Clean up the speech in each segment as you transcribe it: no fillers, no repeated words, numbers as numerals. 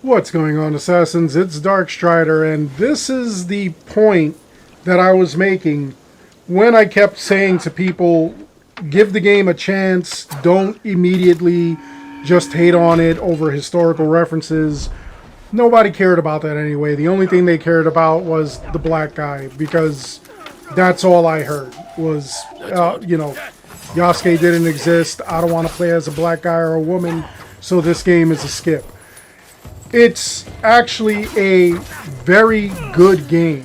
What's going on, Assassins? It's Darkstrider, and this is the point that I was making when I kept saying to people, give the game a chance, don't immediately just hate on it over historical references. Nobody cared about that anyway. The only thing they cared about was the black guy, because that's all I heard was, Yasuke didn't exist, I don't want to play as a black guy or a woman, so this game is a skip. It's actually a very good game.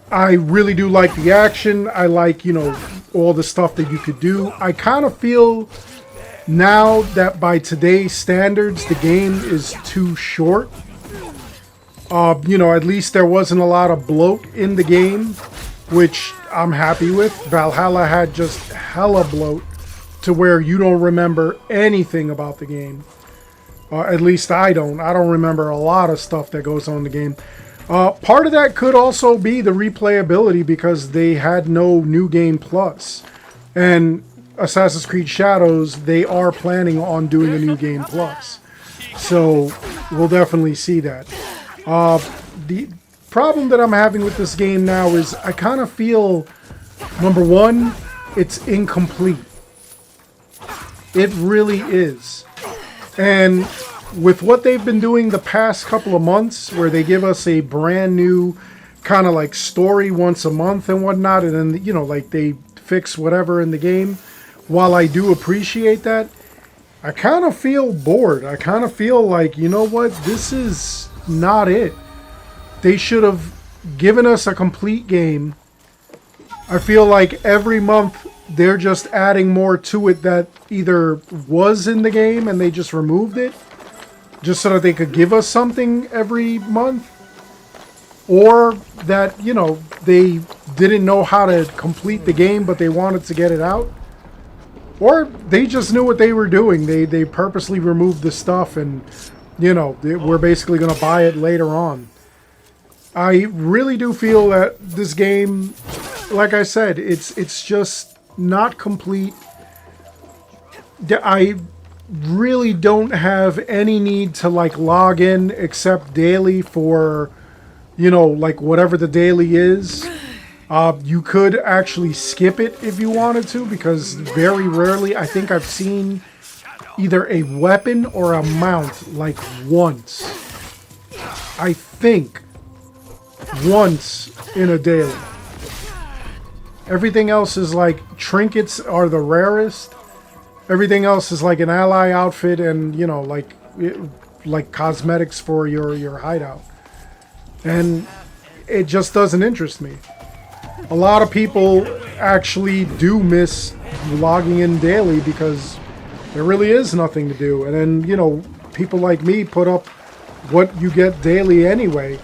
I really do like the action. I like, all the stuff that you could do. I kind of feel now that by today's standards, the game is too short. At least there wasn't a lot of bloat in the game, which I'm happy with. Valhalla had just hella bloat to where you don't remember anything about the game. At least I don't. I don't remember a lot of stuff that goes on in the game. Part of that could also be the replayability because they had no New Game Plus. And Assassin's Creed Shadows, they are planning on doing a New Game Plus. So we'll definitely see that. The problem that I'm having with this game now is I kind of feel, number one, it's incomplete. It really is. And with what they've been doing the past couple of months, where they give us a brand new kind of like story once a month and whatnot, and then, they fix whatever in the game, while I do appreciate that, I kind of feel bored. I kind of feel like, you know what, this is not it. They should have given us a complete game. I feel like every month they're just adding more to it that either was in the game and they just removed it, just so that they could give us something every month, or that, they didn't know how to complete the game but they wanted to get it out, or they just knew what they were doing. They purposely removed the stuff and, we're basically going to buy it later on. I really do feel that this game, like I said, it's just not complete. I really don't have any need to log in except daily for, whatever the daily is. You could actually skip it if you wanted to, because very rarely, I think I've seen either a weapon or a mount once. I think once in a daily. Everything else is trinkets are the rarest. Everything else is an ally outfit and, like cosmetics for your hideout. And it just doesn't interest me. A lot of people actually do miss logging in daily because there really is nothing to do. And then, people like me put up what you get daily anyway.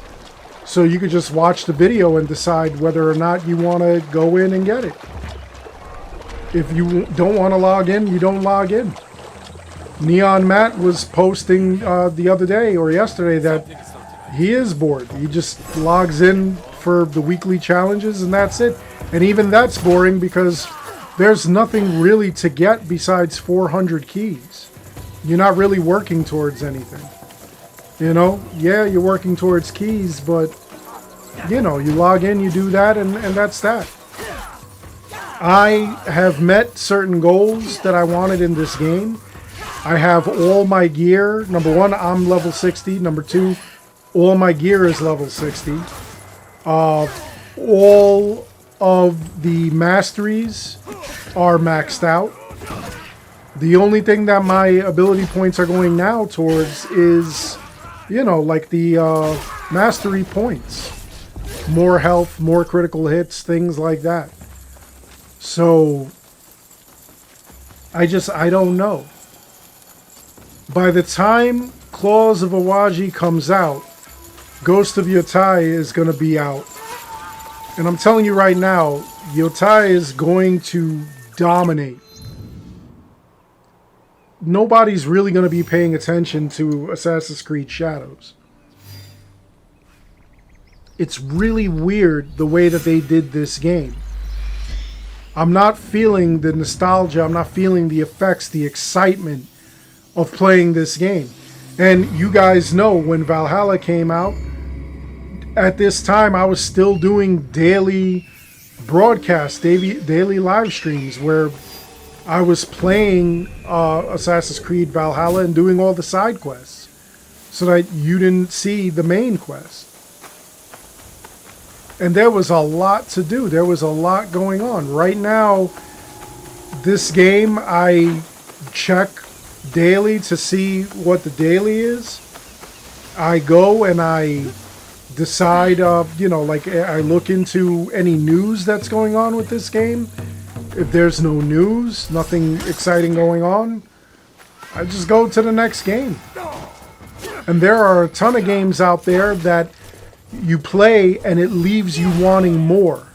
So you could just watch the video and decide whether or not you want to go in and get it. If you don't want to log in, you don't log in. Neon Matt was posting the other day or yesterday that he is bored. He just logs in for the weekly challenges and that's it. And even that's boring because there's nothing really to get besides 400 keys. You're not really working towards anything. Yeah, you're working towards keys, but, you log in, you do that, and that's that. I have met certain goals that I wanted in this game. I have all my gear. Number one, I'm level 60. Number two, all my gear is level 60. All of the masteries are maxed out. The only thing that my ability points are going now towards is, the mastery points. More health, more critical hits, things like that. So, I don't know. By the time Claws of Awaji comes out, Ghost of Yotai is going to be out. And I'm telling you right now, Yotai is going to dominate. Nobody's really going to be paying attention to Assassin's Creed Shadows. It's really weird the way that they did this game. I'm not feeling the nostalgia, I'm not feeling the effects, the excitement of playing this game. And you guys know when Valhalla came out, at this time I was still doing daily broadcasts, daily live streams where I was playing Assassin's Creed Valhalla and doing all the side quests so that you didn't see the main quest. And there was a lot to do. There was a lot going on. Right now, this game, I check daily to see what the daily is. I go and I decide, like I look into any news that's going on with this game. If there's no news, nothing exciting going on, I just go to the next game. And there are a ton of games out there that you play and it leaves you wanting more.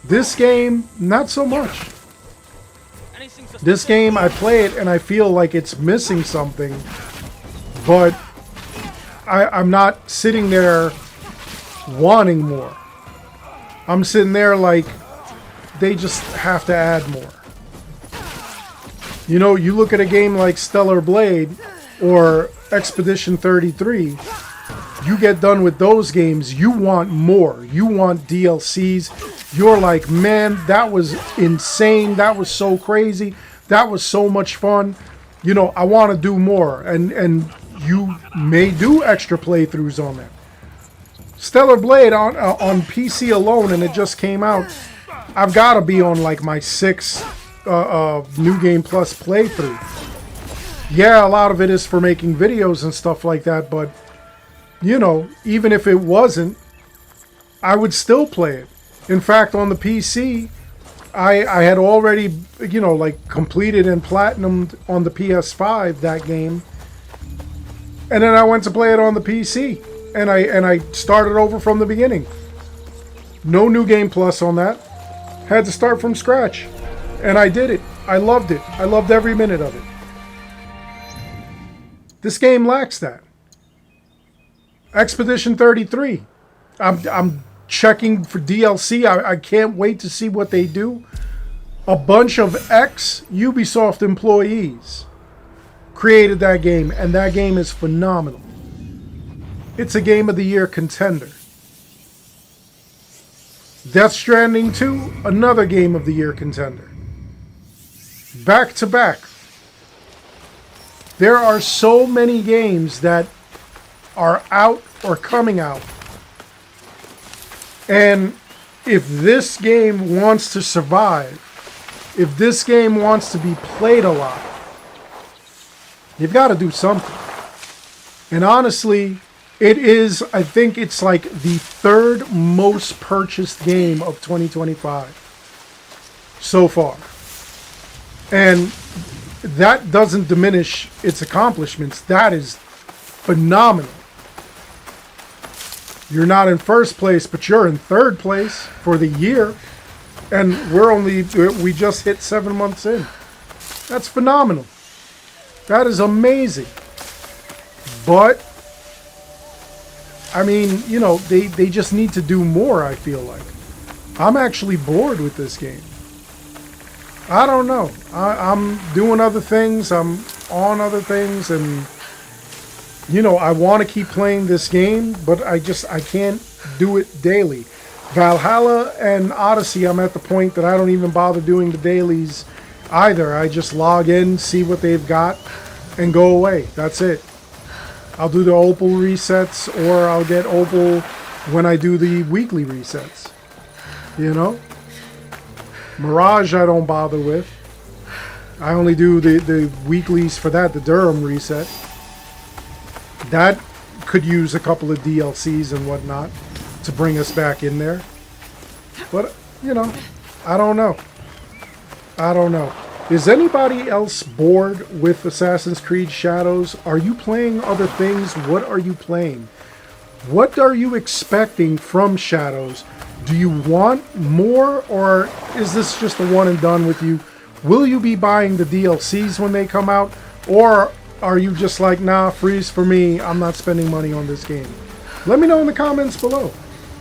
This game, not so much. This game, I play it and I feel like it's missing something, but I'm not sitting there wanting more. I'm sitting there like, they just have to add more. You know, you look at a game like Stellar Blade or Expedition 33, you get done with those games, you want more. You want DLCs. You're like, man, that was insane. That was so crazy. That was so much fun. You know, I want to do more. And you may do extra playthroughs on that. Stellar Blade on PC alone, and it just came out, I've got to be on like my 6th New Game Plus playthrough. Yeah, a lot of it is for making videos and stuff like that, but you know, even if it wasn't, I would still play it. In fact, on the PC, I had already, you know, like completed and platinumed on the PS5 that game. And then I went to play it on the PC. And I started over from the beginning. No New Game Plus on that. Had to start from scratch. And I did it. I loved it. I loved every minute of it. This game lacks that. Expedition 33. I'm checking for DLC. I can't wait to see what they do. A bunch of ex-Ubisoft employees created that game, and that game is phenomenal. It's a Game of the Year contender. Death Stranding 2, another Game of the Year contender. Back to back. There are so many games that are out or coming out. And if this game wants to survive, if this game wants to be played a lot, you've got to do something. And honestly, it is, I think it's like the 3rd most purchased game of 2025 so far. And that doesn't diminish its accomplishments. That is phenomenal. You're not in 1st place, but you're in 3rd place for the year. And we just hit 7 months in. That's phenomenal. That is amazing. But, I mean, you know, they just need to do more, I feel like. I'm actually bored with this game. I don't know. I'm doing other things. I'm on other things. And, you know, I want to keep playing this game, but I can't do it daily. Valhalla and Odyssey, I'm at the point that I don't even bother doing the dailies either. I just log in, see what they've got, and go away. That's it. I'll do the Opal resets, or I'll get Opal when I do the weekly resets. You know? Mirage I don't bother with. I only do the weeklies for that, the Durham reset. That could use a couple of DLCs and whatnot to bring us back in there. But, you know, I don't know. I don't know. Is anybody else bored with Assassin's Creed Shadows? Are you playing other things? What are you playing? What are you expecting from Shadows? Do you want more, or is this just a one and done with you? Will you be buying the DLCs when they come out? Or are you just like, nah, freeze for me, I'm not spending money on this game? Let me know in the comments below.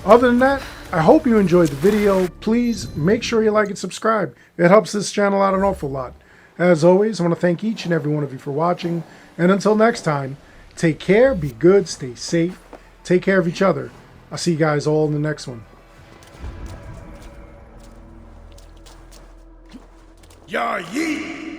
Other than that, I hope you enjoyed the video. Please make sure you like and subscribe. It helps this channel out an awful lot. As always, I want to thank each and every one of you for watching. And until next time, take care, be good, stay safe, take care of each other. I'll see you guys all in the next one. Ya yeet!